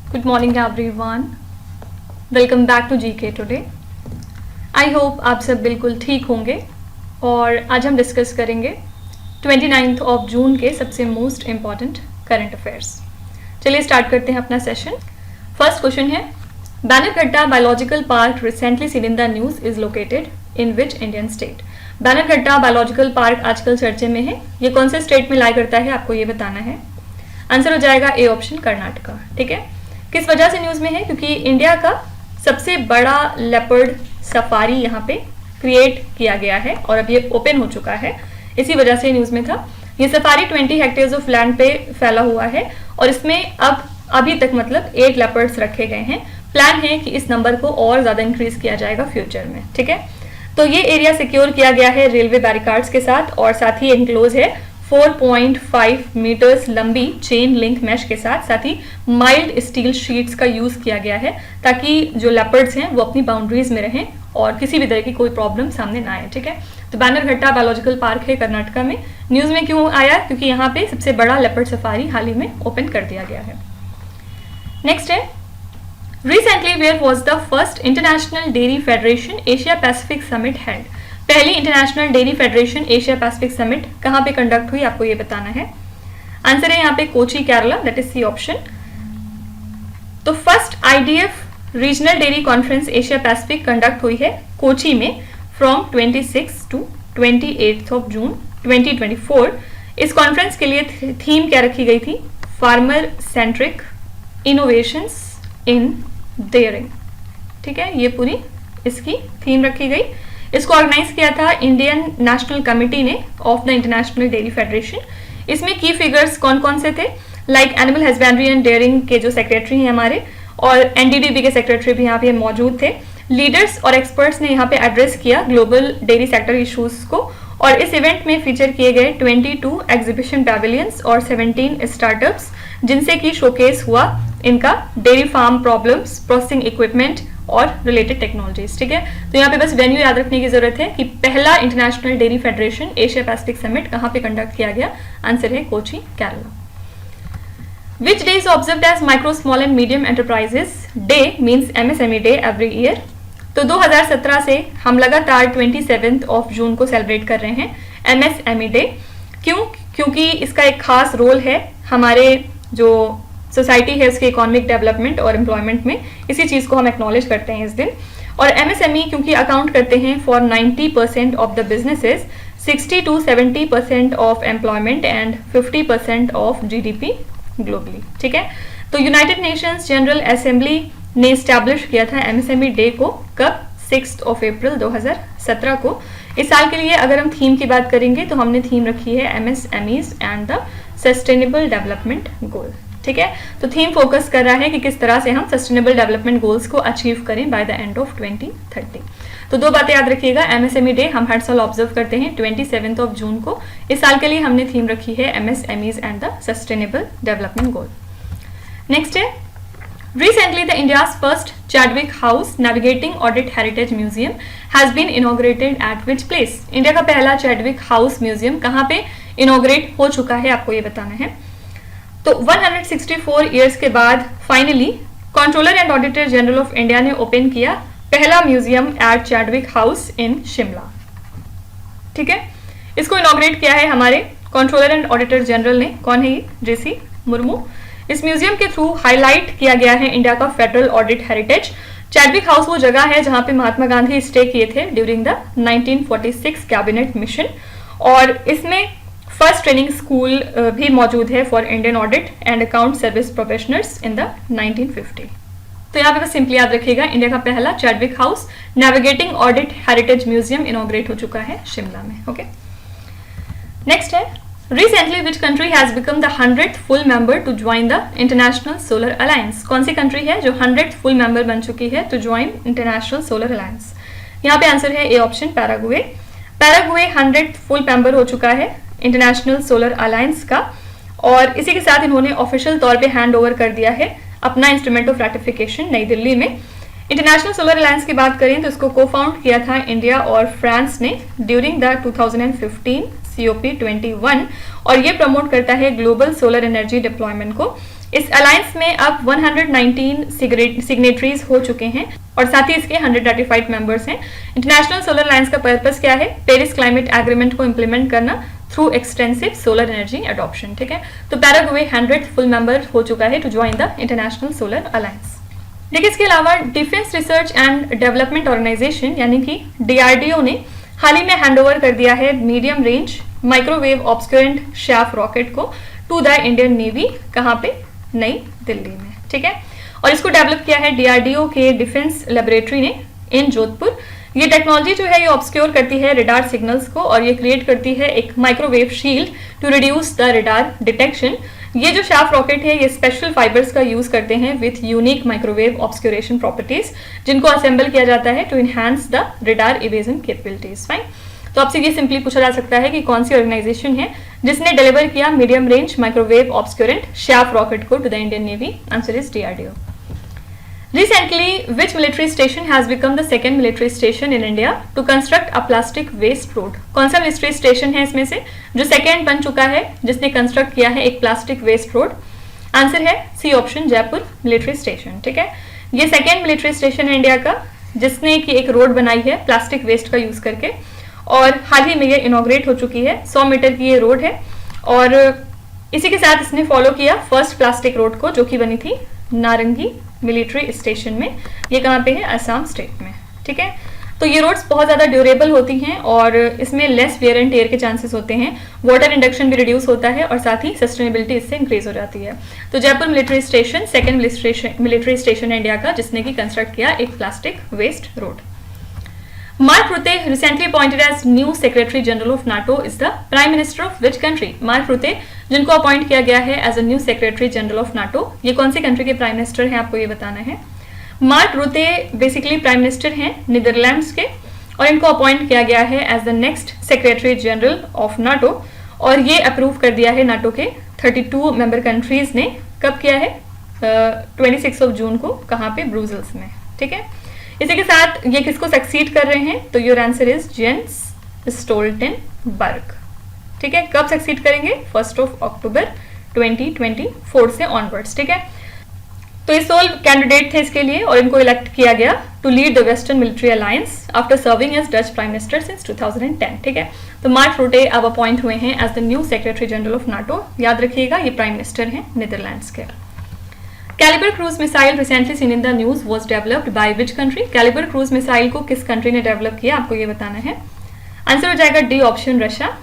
Good morning everyone. Welcome back to GK today. I hope आप सब बिल्कुल ठीक होंगे और आज हम डिस्कस करेंगे 29 ऑफ जून के सबसे मोस्ट इम्पॉर्टेंट करंट अफेयर्स। चलिए स्टार्ट करते हैं अपना सेशन। फर्स्ट क्वेश्चन है, Bannerghatta biological park recently seen in the news is located in which Indian state. Bannerghatta biological park आजकल चर्चे में है, ये कौन से स्टेट में लाई करता है आपको ये बताना है। आंसर हो जाएगा ए ऑप्शन कर्नाटका। ठीक है, किस वजह से न्यूज में है? क्योंकि इंडिया का सबसे बड़ा लेपर्ड सफारी यहाँ पे क्रिएट किया गया है और अब ये ओपन हो चुका है, इसी वजह से न्यूज में था। ये सफारी 20 हेक्टेयर्स ऑफ लैंड पे फैला हुआ है और इसमें अब अभी तक मतलब 8 लेपर्ड्स रखे गए हैं। प्लान है कि इस नंबर को और ज्यादा इंक्रीज किया जाएगा फ्यूचर में। ठीक है, तो ये एरिया सिक्योर किया गया है रेलवे बैरिकाड्स के साथ और साथ ही एनक्लोज है 4.5 मीटर्स लंबी चेन लिंक मैश के साथ ही माइल्ड स्टील शीट्स का यूज किया गया है ताकि जो लेपर्ड्स हैं वो अपनी बाउंड्रीज में रहें और किसी भी तरह की कोई प्रॉब्लम सामने ना आए। ठीक है, तो बैनरघट्टा बायोलॉजिकल पार्क है कर्नाटका में। न्यूज में क्यों आया? क्योंकि यहाँ पे सबसे बड़ा लेपर्ड सफारी हाल ही में ओपन कर दिया गया है। नेक्स्ट है, recently where was the first international dairy federation Asia Pacific summit held. पहली international dairy federation Asia Pacific summit कहाँ पे कंडक्ट हुई आपको ये बताना है। आंसर है यहाँ पे Kochi Kerala, that is C option. तो first IDF regional dairy conference Asia Pacific conduct हुई है कोची में फ्रॉम 26 टू 28 ऑफ जून 2024। इस कॉन्फ्रेंस के लिए थीम क्या रखी गई थी? फार्मर सेंट्रिक इनोवेशंस इन डेयरिंग। ठीक है, ये पूरी इसकी थीम रखी गई। इसको ऑर्गेनाइज किया था इंडियन नेशनल कमिटी ने of the International dairy Federation. इसमें की फिगर्स कौन कौन से थे? Like animal husbandry and dairying के जो सेक्रेटरी हैं हमारे और एनडीडीबी के सेक्रेटरी भी यहाँ पे मौजूद थे। लीडर्स और एक्सपर्ट्स ने यहाँ पे एड्रेस किया ग्लोबल डेयरी सेक्टर इश्यूज को और इस इवेंट में फीचर किए गए 22 एग्जीबिशन पैविलियंस और 17 स्टार्टअप्स जिनसे कि शोकेस हुआ इनका dairy farm problems, processing equipment और रिलेटेड टेक्नोलॉजीज। ठीक है, तो यहाँ पे बस वेन्यू याद रखने की जरूरत है कि पहला international dairy federation Asia Pacific summit कहाँ पे कंडक्ट किया गया। आंसर है Kochi Kerala. Which day is observed as Micro, Small and Medium Enterprises Day means MSME Day every year? तो 2017 से हम लगातार 27 ऑफ जून को सेलिब्रेट कर रहे हैं MSME Day। क्यों? क्योंकि इसका एक खास रोल है हमारे जो सोसाइटी है उसके इकोनॉमिक डेवलपमेंट और एम्प्लॉयमेंट में, इसी चीज को हम एक्नॉलेज करते हैं इस दिन। और एमएसएमई क्योंकि अकाउंट करते हैं for 90% of the businesses, 60 to 70% of employment and 50% of GDP globally. ठीक है, तो यूनाइटेड नेशंस जनरल असेंबली ने एस्टैब्लिश किया था एमएसएमई डे को कब? 6 अप्रैल 2017 को। इस साल के लिए अगर हम थीम की बात करेंगे तो हमने थीम रखी है MSMEs and the sustainable development goal. ठीक है, तो थीम फोकस कर रहा है कि किस तरह से हम सस्टेनेबल डेवलपमेंट गोल्स को अचीव करें बाय द एंड ऑफ 2030। तो दो बातें याद रखिएगा, एमएसएमई डे हम हर साल ऑब्जर्व करते हैं 27 ऑफ जून को। इस साल के लिए हमने थीम रखी है MSMEs and the sustainable development goal. Next है, recently the India's first Chadwick House Navigating Audit Heritage Museum has been inaugurated at which place? India का पहला चैडविक हाउस म्यूजियम कहाँ पे इनॉग्रेट हो चुका है आपको ये बताना है। तो 164 ईयर्स के बाद finally controller and auditor general of India ने ओपन किया पहला museum at Chadwick House in Shimla. ठीक है, इसको इनॉग्रेट किया है हमारे कंट्रोलर एंड ऑडिटर जनरल ने। कौन है ये? जेसी मुर्मू। इस म्यूजियम के थ्रू हाईलाइट किया गया है इंडिया का federal audit heritage. Chadwick house वो जगह है जहां पे महात्मा गांधी स्टे किए थे ड्यूरिंग द 1946 कैबिनेट मिशन और इसमें फर्स्ट ट्रेनिंग स्कूल भी मौजूद है for Indian audit and account service professionals in the 1950। तो यहाँ पे बस सिंपली याद रखिएगा, इंडिया का पहला Chadwick house navigating audit heritage museum inaugurate हो चुका है शिमला में। ओके, नेक्स्ट है, Recently, which country has become the 100th full member to join the International Solar Alliance? कौन सी कंट्री है जो 100th full member बन चुकी है to join International Solar Alliance? यहाँ पे आंसर है A option Paraguay. Paraguay 100th full member हो चुका है इंटरनेशनल सोलर अलायंस का और इसी के साथ इन्होंने ऑफिशियल तौर पे हैंड ओवर कर दिया है अपना इंस्ट्रूमेंट ऑफ रैटिफिकेशन नई दिल्ली में। इंटरनेशनल सोलर अलायंस की बात करें तो इसको को फाउंड किया था इंडिया और फ्रांस ने ड्यूरिंग द 2015 COP21 और ये प्रमोट करता है ग्लोबल सोलर एनर्जी डिप्लॉयमेंट को। इस अलायंस में अब 119 सिग्नेटरीज हो चुके हैं और साथ ही इसके 100 रेटिफाइड मेंबर्स हैं। इंटरनेशनल सोलर अलायंस का पर्पस क्या है? पेरिस क्लाइमेट एग्रीमेंट को इंप्लीमेंट करना through extensive solar energy adoption. ठीक है, तो पैराग्वे 100th फुल मेंबर हो चुका है to join the International Solar Alliance. देखिए, इसके अलावा defence research and development organisation यानी कि DRDO ने हाल ही में हैंडओवर कर दिया है medium range microwave obscurant chaff rocket को टू द इंडियन नेवी। कहाँ पे? नई दिल्ली में। ठीक है, और इसको डेवलप किया है DRDO के डिफेंस लेबोरेटरी ने इन जोधपुर। ये टेक्नोलॉजी जो है ये ऑब्सक्योर करती है रडार सिग्नल्स को और ये क्रिएट करती है एक microwave shield to reduce the radar detection. ये जो शाफ्ट रॉकेट है ये स्पेशल फाइबर्स का यूज करते हैं with unique microwave obscuration properties, जिनको असेंबल किया जाता है to enhance the radar evasion capabilities. Fine, तो आपसे ये सिंपली पूछा जा सकता है कि कौन सी ऑर्गेनाइजेशन है जिसने डिलीवर किया medium range microwave obscurant chaff rocket को to the Indian navy? Answer is DRDO। Recently, which military station has become the second military station in India to construct a plastic waste road? कौन सा military station है इसमें से जो second बन चुका है जिसने कंस्ट्रक्ट किया है एक प्लास्टिक वेस्ट रोड? आंसर है C option, Jaipur military station. ठीक है, ये सेकेंड मिलिट्री स्टेशन है इंडिया का जिसने की एक रोड बनाई है प्लास्टिक वेस्ट का यूज करके और हाल ही में ये इनॉग्रेट हो चुकी है। 100 मीटर की ये रोड है और इसी के साथ इसने फॉलो किया फर्स्ट प्लास्टिक रोड को जो कि बनी थी नारंगी मिलिट्री स्टेशन में। ये कहाँ पे है? असम स्टेट में। ठीक है, तो ये रोड्स बहुत ज़्यादा ड्यूरेबल होती हैं और इसमें लेस वेयर एंड टेयर के चांसेस होते हैं, वाटर इंडक्शन भी रिड्यूस होता है और साथ ही सस्टेनेबिलिटी इससे इंक्रीज हो जाती है। तो Jaipur military station second military station है इंडिया का जिसने की कंस्ट्रक्ट किया एक plastic waste road. Mark Rutte, recently appointed as new Secretary General of NATO, is the Prime Minister of which country? Mark Rutte, जिनको अपॉइंट किया गया है as a new secretary general of NATO, ये कौन से country के prime minister हैं आपको ये बताना है। Mark Rutte basically prime minister हैं नीदरलैंड्स के और इनको अपॉइंट किया गया है as the next secretary general of NATO और ये अप्रूव कर दिया है नाटो के 32 मेंबर कंट्रीज ने। कब किया है? 26 जून को। कहाँ पे? ब्रुसेल्स में। ठीक है, इसी के साथ ये किसको सक्सीड कर रहे हैं? तो your answer is Jens Stoltenberg. ठीक है, कब सक्सीड करेंगे? 1 अक्टूबर 2024 से ऑनवर्ड्स। ठीक है, तो ये सोल कैंडिडेट थे इसके लिए और इनको इलेक्ट किया गया to lead the western military alliance after serving as Dutch prime minister since 2010। ठीक है, तो मार्क रूटे अब अपॉइंट हुए हैं as the new secretary general of NATO. याद रखिएगा ये प्राइम मिनिस्टर हैं नीदरलैंड्स के। Kalibr cruise missile recently seen in the news was developed by which country? Kalibr cruise missile को किस कंट्री ने डेवलप किया आपको ये बताना है। आंसर हो जाएगा डी ऑप्शन, रशिया।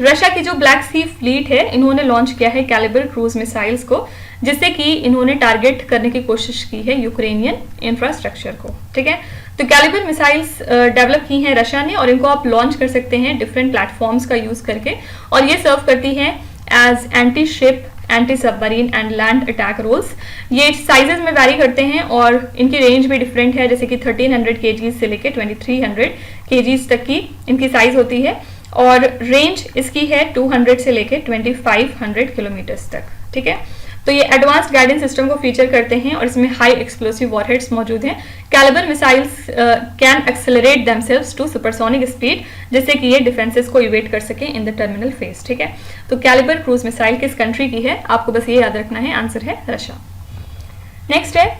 रशिया की जो ब्लैक सी फ्लीट है इन्होंने लॉन्च किया है कैलिबर क्रूज मिसाइल्स को जिससे कि इन्होंने टारगेट करने की कोशिश की है यूक्रेनियन इंफ्रास्ट्रक्चर को। ठीक है, तो कैलिबर मिसाइल्स डेवलप की हैं रशिया ने और इनको आप लॉन्च कर सकते हैं डिफरेंट प्लेटफॉर्म्स का यूज करके और ये सर्व करती हैं as anti ship, anti submarine and land attack roles. ये साइजेस में वैरी करते हैं और इनकी रेंज भी डिफरेंट है, जैसे कि 1300 kg से लेके 2300 kg तक की इनकी साइज होती है और रेंज इसकी है 200 से लेके 2500 किलोमीटर्स तक। ठीक है, तो ये एडवांस्ड गाइडेंस सिस्टम को फीचर करते हैं और इसमें हाई एक्सप्लोसिव वॉरहेड्स मौजूद हैं। Kalibr missiles can accelerate themselves to supersonic speed जिससे कि ये डिफेंसेस को इवेट कर सके इन द टर्मिनल फेज। ठीक है, तो कैलिबर क्रूज मिसाइल किस कंट्री की है आपको बस ये याद रखना है, आंसर है रशिया। नेक्स्ट है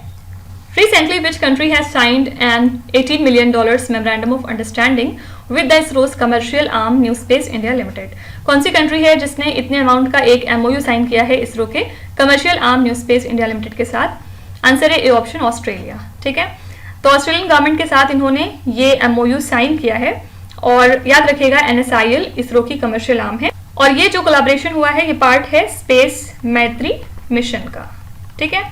recently which country has signed an $18 million memorandum of understanding with the ISRO's commercial arm New Space India Limited? कौन सी कंट्री है जिसने इतने अमाउंट का एक MOU साइन किया है इसरो के commercial arm new space India limited के साथ? आंसर है ए ऑप्शन, ऑस्ट्रेलिया। ठीक है, तो ऑस्ट्रेलियन गवर्नमेंट के साथ इन्होंने ये MOU साइन किया है और याद रखिएगा NSIL इसरो की कमर्शियल आर्म है और ये जो कोलैबोरेशन हुआ है ये पार्ट है स्पेस मैत्री मिशन का। ठीक है,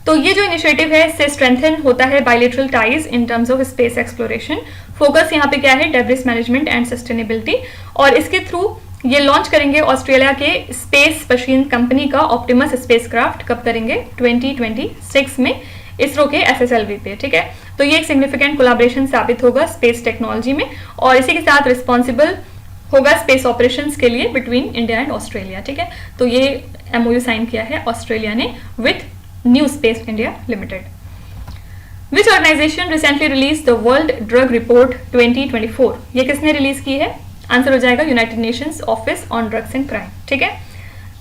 तो ये जो इनिशिएटिव है इससे स्ट्रेंथन होता है bilateral ties in terms of space exploration. Focus यहाँ पे क्या है? डेब्रिस मैनेजमेंट एंड सस्टेनेबिलिटी और इसके थ्रू ये लॉन्च करेंगे ऑस्ट्रेलिया के स्पेस मशीन कंपनी का ऑप्टिमस स्पेसक्राफ्ट। कब करेंगे? 2026 में इसरो के SSLV पे। ठीक है, तो ये एक सिग्निफिकेंट कोलैबोरेशन साबित होगा स्पेस टेक्नोलॉजी में और इसी के साथ रिस्पॉन्सिबल होगा स्पेस ऑपरेशंस के लिए बिटवीन इंडिया एंड ऑस्ट्रेलिया। ठीक है, तो ये MOU साइन किया है ऑस्ट्रेलिया ने with New Space India Limited. Which organization recently released the World Drug Report 2024? ये किसने रिलीज की है? आंसर हो जाएगा United Nations office on drugs and crime. ठीक है,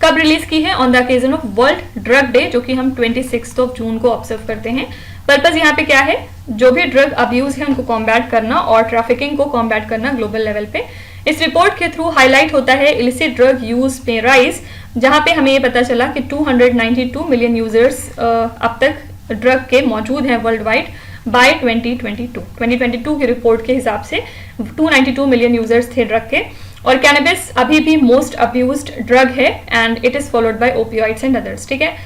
कब रिलीज की है? On the occasion of world drug day, जो कि हम 26 जून को ऑब्जर्व करते हैं। पर्पज यहाँ पे क्या है? जो भी ड्रग अब्यूज है उनको कॉम्बैट करना और ट्रैफिकिंग को कॉम्बैट करना ग्लोबल लेवल पे। इस रिपोर्ट के थ्रू हाईलाइट होता है इलिसिट ड्रग यूज में राइज, जहां पे हमें ये पता चला कि 292 मिलियन यूजर्स अब तक ड्रग के मौजूद हैं वर्ल्ड वाइड बाय 2022 की रिपोर्ट के हिसाब से 292 मिलियन यूजर्स थे ड्रग के। और कैनबिस अभी भी मोस्ट अब्यूज्ड ड्रग है and it is followed by opioids and others. ठीक है,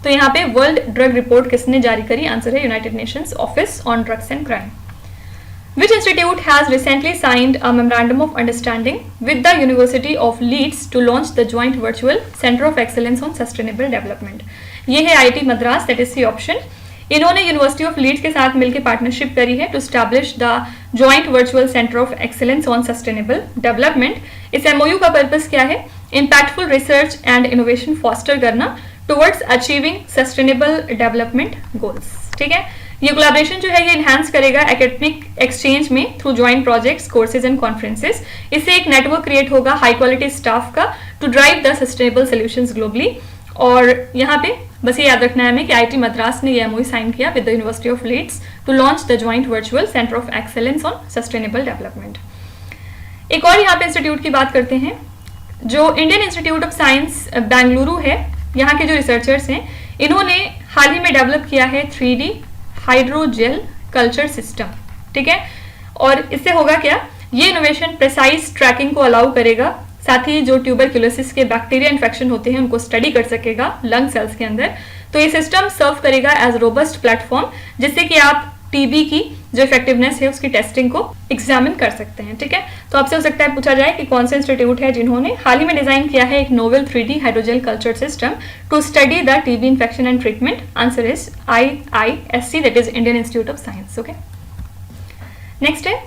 तो यहाँ पे वर्ल्ड ड्रग रिपोर्ट किसने जारी करी? आंसर है United Nations office on drugs and crime. Which institute has recently signed a memorandum of understanding with the University of Leeds to launch the joint virtual Center of Excellence on Sustainable Development? ये है IIT Madras, that is C option. इन्होंने university of Leeds के साथ मिलकर partnership करी है to establish the joint virtual centre of excellence on sustainable development. इस MOU का पर्पस क्या है? Impactful research and innovation foster करना towards achieving sustainable development goals. ठीक है, ये कोलैबोरेशन जो है ये इनहांस करेगा एकेडमिक एक्सचेंज में through joint projects, courses and conferences. इससे एक नेटवर्क क्रिएट होगा हाई क्वालिटी स्टाफ का to drive the sustainable solutions globally. और यहाँ पे बस ये याद रखना है हमें कि IIT मद्रास ने ये MOU साइन किया with the University of Leeds to launch the joint virtual centre of excellence on sustainable development. एक और यहाँ पे इंस्टीट्यूट की बात करते हैं, जो Indian Institute of science Bengaluru है। यहाँ के जो रिसर्चर्स हैं इन्होंने हाल ही में डेवलप किया है 3D हाइड्रोजेल कल्चर सिस्टम। ठीक है, और इससे होगा क्या? ये इनोवेशन प्रिसाइज ट्रैकिंग को अलाउ करेगा, साथ ही जो ट्यूबरक्यूलोसिस के बैक्टीरिया इन्फेक्शन होते हैं उनको स्टडी कर सकेगा लंग सेल्स के अंदर। तो ये सिस्टम सर्व करेगा एज रोबस्ट प्लेटफॉर्म, जिससे कि आप TB की जो इफेक्टिवनेस है उसकी टेस्टिंग को एग्जामिन कर सकते हैं। ठीक है, तो आपसे हो सकता है पूछा जाए कि कौन सा इंस्टीट्यूट है जिन्होंने हाल ही में डिजाइन किया है एक novel 3D hydrogel culture system to study the TB infection and treatment. Answer is IISC, that is Indian Institute of Science. Okay, next है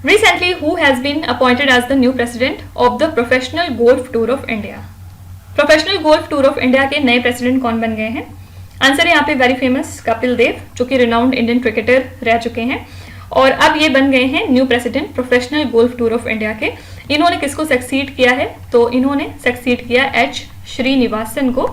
recently who has been appointed as the new president of the Professional Golf Tour of India? Professional Golf Tour of India के नए president कौन बन गए हैं? Answer है यहाँ पे वेरी फेमस कपिल देव, जो कि रिनाउंड इंडियन क्रिकेटर रह चुके हैं और अब ये बन गए हैं new president professional golf tour of India के। इन्होंने किसको सक्सीड किया है? तो इन्होंने सक्सीड किया H श्रीनिवासन को।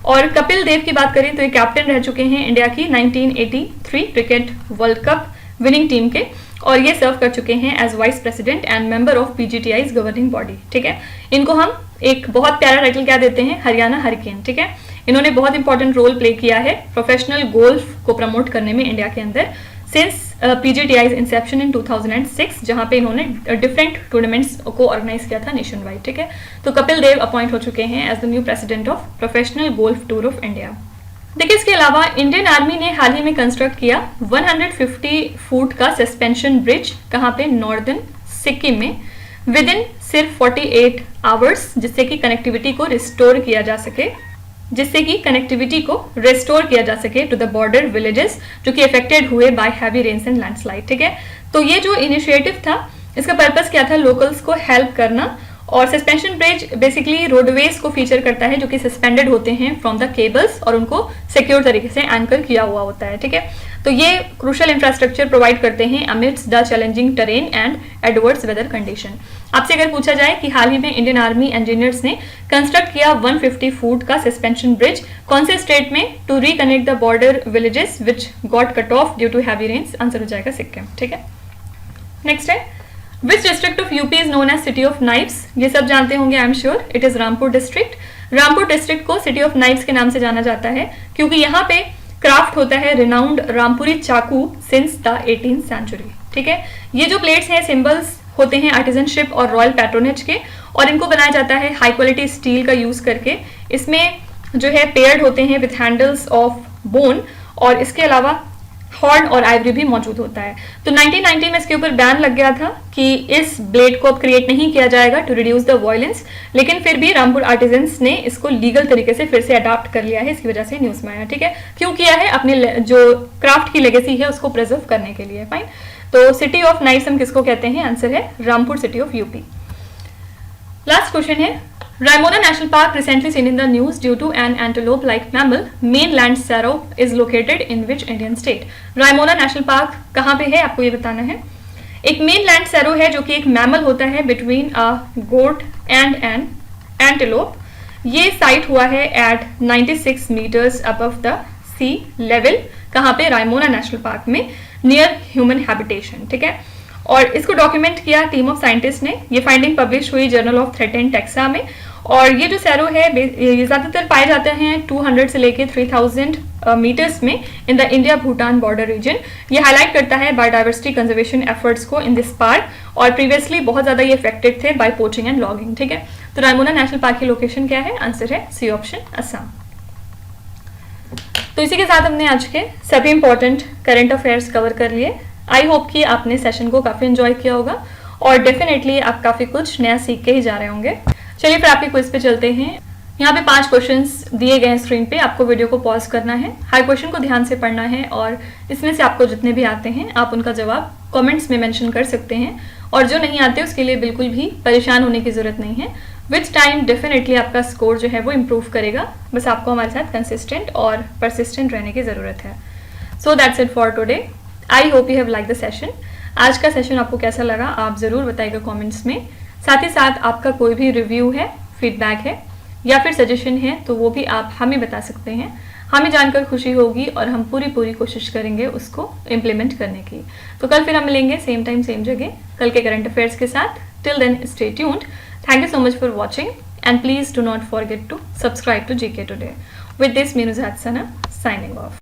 और कपिल देव की बात करें तो ये कैप्टन रह चुके हैं इंडिया की 1983 cricket world cup winning team के, और ये सर्व कर चुके हैं as vice president and member of PGTI's governing body. ठीक है, इनको हम एक बहुत प्यारा टाइटल क्या देते हैं? हरियाणा हरिकेन। ठीक है, इन्होंने बहुत इंपॉर्टेंट रोल प्ले किया है प्रोफेशनल गोल्फ को प्रमोट करने में इंडिया के अंदर सिंस PGTI's इंसेप्शन इन 2006, जहां पे इन्होंने डिफरेंट टूर्नामेंट्स को ऑर्गेनाइज किया था नेशन वाइड। ठीक है, तो कपिल देव अपॉइंट हो चुके हैं as the new president of professional golf tour of India. देखिए, इसके अलावा इंडियन आर्मी ने हाल ही में कंस्ट्रक्ट किया 150 फुट का सस्पेंशन ब्रिज, कहाँ पे? नॉर्दर्न सिक्किम में, विद इन सिर्फ 48 आवर्स, जिससे कि कनेक्टिविटी को रिस्टोर किया जा सके टू द बॉर्डर विलेजेस जो कि अफेक्टेड हुए by heavy rains and landslide. ठीक है, तो ये जो इनिशिएटिव था इसका पर्पस क्या था? लोकल्स को हेल्प करना। और सस्पेंशन ब्रिज बेसिकली रोडवेज को फीचर करता है जो कि सस्पेंडेड होते हैं फ्रॉम द केबल्स और उनको सिक्योर तरीके से एंकर किया हुआ होता है। ठीक है, तो ये क्रूशियल इंफ्रास्ट्रक्चर प्रोवाइड करते हैं amidst the challenging terrain and adverse weather condition. आपसे अगर पूछा जाए कि हाल ही में इंडियन आर्मी इंजीनियर्स ने कंस्ट्रक्ट किया 150 फुट का सस्पेंशन ब्रिज कौन से स्टेट में to reconnect the border villages which got cut off due to heavy rains? Answer हो जाएगा सिक्किम। ठीक है, नेक्स्ट है Which district of UP is known as City of Knives? ये सब जानते होंगे I am sure, it is Rampur district. Rampur district को सिटी ऑफ नाइव्स के नाम से जाना जाता है क्योंकि यहाँ पे क्राफ्ट होता है रिनाउंड रामपुरी चाकू सिंस द 18th सेंचुरी। ठीक है, ये जो प्लेट्स हैं सिंबल्स होते हैं आर्टिजनशिप और रॉयल पैट्रोनेज के, और इनको बनाया जाता है हाई क्वालिटी स्टील का यूज करके। इसमें जो है पेयर्ड होते हैं विथ हैंडल्स ऑफ बोन, और इसके अलावा हॉर्न और आइवरी भी मौजूद होता है। तो 1990 में इसके ऊपर बैन लग गया था कि इस ब्लेड को अब क्रिएट नहीं किया जाएगा टू रिड्यूस द वायलेंस, लेकिन फिर भी रामपुर आर्टिजन्स ने इसको लीगल तरीके से फिर से अडॉप्ट कर लिया है, इसकी वजह से न्यूज में आया। ठीक है, क्यों किया है? अपने जो क्राफ्ट की लेगेसी है उसको प्रिजर्व करने के लिए। फाइन, तो सिटी ऑफ नाइव्स हम किसको कहते हैं? आंसर है Rampur city of UP. Last question है, Raimona National Park recently seen in the news due to an antelope-like mammal, mainland Saro is located in which Indian state? Raimona National Park कहाँ पे है आपको ये बताना है। एक mainland Saro है जो कि एक मैमल होता है between a goat and an antelope, ये साइट हुआ है at 96 meters above the sea level, कहाँ पे, रायमोना नेशनल पार्क में, नियर ह्यूमन हैबिटेशन, ठीक है। और इसको डॉक्यूमेंट किया टीम ऑफ साइंटिस्ट ने। ये फाइंडिंग पब्लिश हुई जर्नल ऑफ थ्रेटेंड टेक्सा में। और ये जो सैरो है ये ज़्यादातर पाए जाते हैं 200 से लेके 3000 मीटर्स में in the India Bhutan border region. ये हाईलाइट करता है बायोडाइवर्सिटी कंजर्वेशन एफर्ट्स को इन दिस पार्क, और प्रीवियसली बहुत ज़्यादा ये इफेक्टेड थे बाय पोचिंग एंड लॉगिंग, ठीक है। तो रायमोना नेशनल पार्क की लोकेशन क्या है? आंसर है सी ऑप्शन, असम। तो इसी के साथ हमने आज के सभी इंपॉर्टेंट करंट अफेयर्स कवर कर लिए। आई होप कि आपने सेशन को काफ़ी एंजॉय किया होगा और डेफिनेटली आप काफ़ी कुछ नया सीख के ही जा रहे होंगे। चलिए फिर आपके क्विज पे चलते हैं। यहाँ पे 5 क्वेश्चंस दिए गए हैं स्क्रीन पे, आपको वीडियो को पॉज करना है, हर क्वेश्चन को ध्यान से पढ़ना है और इसमें से आपको जितने भी आते हैं आप उनका जवाब कमेंट्स में मेंशन कर सकते हैं। और जो नहीं आते उसके लिए बिल्कुल भी परेशान होने की ज़रूरत नहीं है। विच टाइम डेफिनेटली आपका स्कोर जो है वो इम्प्रूव करेगा, बस आपको हमारे साथ कंसिस्टेंट और परसिस्टेंट रहने की ज़रूरत है। So that's it for today. I hope you have like the session. आज का सेशन आपको कैसा लगा आप ज़रूर बताइएगा कमेंट्स में। साथ ही साथ आपका कोई भी रिव्यू है, फीडबैक है या फिर सजेशन है तो वो भी आप हमें बता सकते हैं। हमें जानकर खुशी होगी और हम पूरी कोशिश करेंगे उसको इम्प्लीमेंट करने की। तो कल फिर हम मिलेंगे सेम टाइम सेम जगह कल के करंट अफेयर्स के साथ। Till then stay tuned. Thank you so much for watching and please do not forget to subscribe to GK Today. With this, Meenuzat Sana signing off.